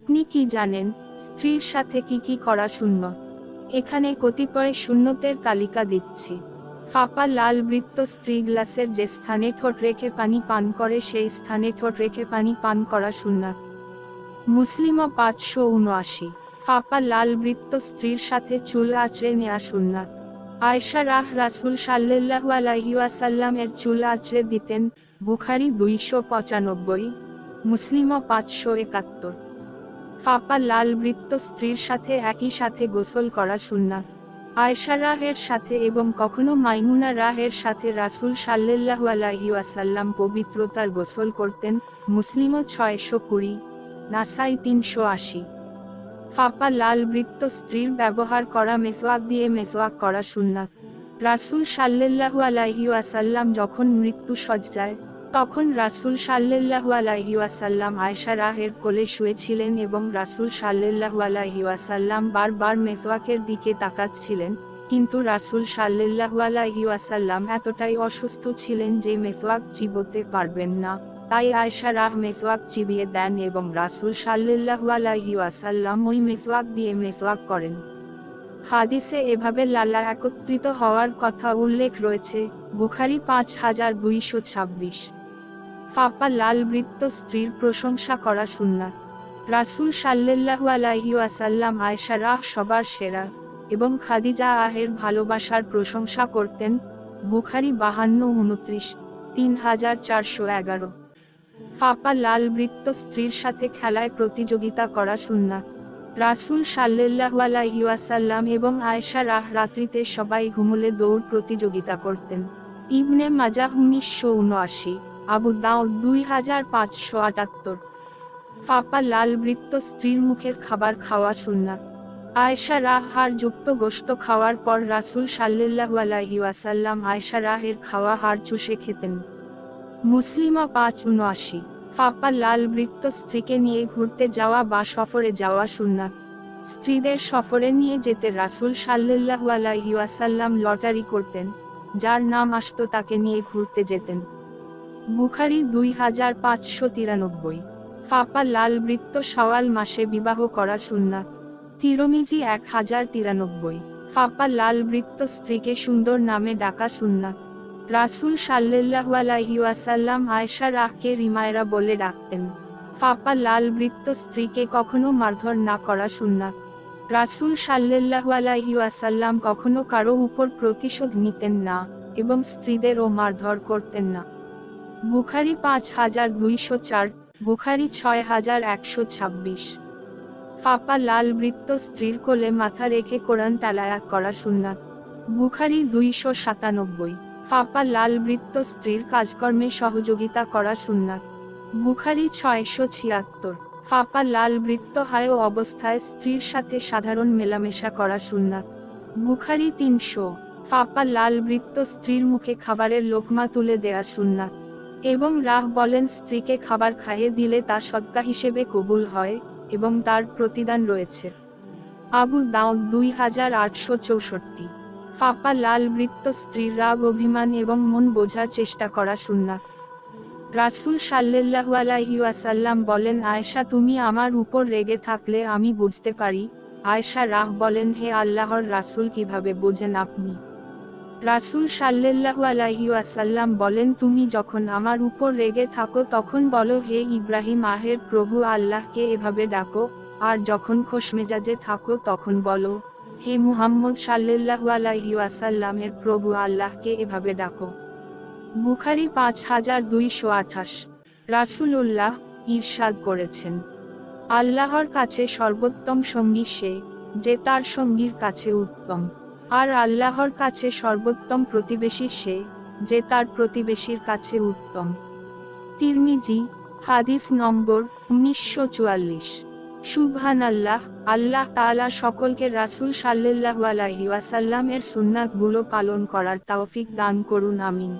আপনি কি জানেন স্ত্রীর সাথে কি করা সুন্নত? এখানে কতিপয় সুন্নতের তালিকা দিচ্ছি। ফাঁপা লাল বৃত্ত, স্ত্রী গ্লাসের যে স্থানে ঠোঁট রেখে পানি পান করে সেই স্থানে ঠোঁট রেখে পানি পান করা সুন্নাত। মুসলিম 579। ফাঁপা লাল বৃত্ত, স্ত্রীর সাথে চুল আঁচড়ে নেয়া সুন্নাত। আয়েশা রাসূল সাল্লাল্লাহু আলাইহি ওয়াসাল্লাম এর চুল আঁচড়ে দিতেন। বুখারী 295, মুসলিম 571। ফাঁপা লাল বৃত্ত, স্ত্রীর সাথে একই সাথে গোসল করা সুন্নাত। আয়েশা এর সাথে এবং কখনো মাইমুনা এর সাথে রাসূল সাল্লাল্লাহু আলাইহি ওয়াসাল্লাম পবিত্রতার গোসল করতেন। মুসলিম 620, নাসাই 380। ফাঁপা লাল বৃত্ত, স্ত্রীর ব্যবহার করা মেসওয়াক দিয়ে মেসওয়াক করা সুন্নাত। রাসূল সাল্লাল্লাহু আলাইহি ওয়াসাল্লাম যখন মৃত্যু সজ্জায়, তখন রাসূল সাল্লাল্লাহু আলাইহি ওয়াসাল্লাম আয়েশা এর কোলে শুয়েছিলেন এবং রাসূল সাল্লাল্লাহু আলাইহি ওয়াসাল্লাম বারবার মেসওয়াকের দিকে তাকাচ্ছিলেন, কিন্তু রাসূল সাল্লাল্লাহু আলাইহি ওয়াসাল্লাম এতটাই অসুস্থ ছিলেন যে মেসওয়াক চিবোতে পারবেন না, তাই আয়েশা মেসওয়াক চিবিয়ে দেন এবং রাসূল সাল্লাল্লাহু আলাইহি ওয়াসাল্লাম ওই মেসওয়াক দিয়ে মেসওয়াক করেন। হাদিসে এভাবে লালা একত্রিত হওয়ার কথা উল্লেখ রয়েছে। বুখারী 5226। ফাঁপা লাল বৃত্ত, স্ত্রীর প্রশংসা করা সুন্নাত। রাসূল সাল্লাল্লাহু আলাইহি ওয়াসাল্লাম আয়েশা সবার সেরা এবং খাদিজা এর ভালোবাসার প্রশংসা করতেন। বুখারী 5229, 3411। ফাঁপা লাল বৃত্ত, স্ত্রীর সাথে খেলায় প্রতিযোগিতা করা সুন্নাত। রাসূল সাল্লাল্লাহু আলাইহি ওয়াসাল্লাম এবং আয়েশা রাত্রিতে সবাই ঘুমোলে দৌড় প্রতিযোগিতা করতেন। ইবনে মাজাহ 1979, আবু দাউদ 2578। ফাঁপা লাল বৃত্ত, স্ত্রীর মুখের খাবার খাওয়া সুন্নাত। আয়েশা হাড় যুক্ত গোশত খাওয়ার পর রাসূল সাল্লাল্লাহু আলাইহি ওয়াসাল্লাম আয়েশা এর খাওয়া হাড় চুষে খেতেন। মুসলিম 579। ফাঁপা লাল বৃত্ত, স্ত্রীকে নিয়ে ঘুরতে যাওয়া বা সফরে যাওয়া সুন্নাত। স্ত্রীদের সফরে নিয়ে যেতে রাসূল সাল্লাল্লাহু আলাইহি ওয়াসাল্লাম লটারি করতেন, যার নাম আসতো তাকে নিয়ে ঘুরতে যেতেন। বুখারী 2593। ফাঁপা লাল বৃত্ত, শাওয়াল মাসে বিবাহ করা সুন্নাত। তিরমিজি 1093। ফাঁপা লাল বৃত্ত, স্ত্রীকে সুন্দর নামে ডাকা সুন্নাত। রাসূল সাল্লাল্লাহু আলাইহি ওয়াসাল্লাম আয়েশা কে রিমায়রা বলে ডাকতেন। ফাঁপা লাল বৃত্ত, স্ত্রীকে কখনো মারধর না করা সুন্নাত। রাসূল সাল্লাল্লাহু আলাইহি ওয়াসাল্লাম কখনো কারো উপর প্রতিশোধ নিতেন না এবং স্ত্রীদেরও মারধর করতেন না। বুখারী 5204, বুখারী 6126। ফাঁপা লাল বৃত্ত, স্ত্রীর কোলে মাথা রেখে কোরআন তেলাওয়াত করা সুন্নাত। বুখারী 297। ফাঁপা লাল বৃত্ত, স্ত্রীর কাজকর্মে সহযোগিতা করা সুন্নাত। বুখারী 676। ফাঁপা লাল বৃত্ত, হায় অবস্থায় স্ত্রীর সাথে সাধারণ মেলামেশা করা সুন্নাত। বুখারী 300। ফাঁপা লাল বৃত্ত, স্ত্রীর মুখে খাবারের লোকমা তুলে দেয়া সুন্নাত। এবং বলেন স্ত্রীকে খাবার খাইয়ে দিলে তা সদকা হিসেবে কবুল হয় এবং তার প্রতিদান রয়েছে। আবু দাউদ 2864। ফাঁপা লাল বৃত্ত, স্ত্রীর রাগ, অভিমান এবং মন বোঝার চেষ্টা করা সুন্নাত। রাসূল সাল্লাল্লাহু আলাইহি ওয়াসাল্লাম বলেন, আয়েশা, তুমি আমার উপর রেগে থাকলে আমি বুঝতে পারি। আয়েশা বলেন, হে আল্লাহর রাসূল, কিভাবে বোঝেন আপনি? রাসূল সাল্লাল্লাহু আলাইহি ওয়াসাল্লাম বলেন, তুমি যখন আমার উপর রেগে থাকো তখন বলো, হে ইব্রাহিম এর প্রভু আল্লাহকে এভাবে ডাকো, আর যখন খোশমেজাজে থাকো তখন বলো, হে মুহাম্মদ সাল্লাল্লাহু আলাইহি ওয়াসাল্লাম এর প্রভু আল্লাহকে এভাবে ডাকো। বুখারী 5228। রাসূলুল্লাহ ইরশাদ করেছেন, আল্লাহর কাছে সর্বোত্তম সঙ্গী সে, যে তার সঙ্গীর কাছে উত্তম, আর আল্লাহর কাছে সর্বোত্তম প্রতিবেশী সে, যে তার প্রতিবেশীর কাছে উত্তম। তিরমিজি, হাদিস নম্বর 1944। সুবহানাল্লাহ। আল্লাহ তাআলা সকলকে রাসূল সাল্লাল্লাহু আলাইহি ওয়াসাল্লাম এর সুন্নাতগুলো পালন করার তৌফিক দান করুন, আমিন।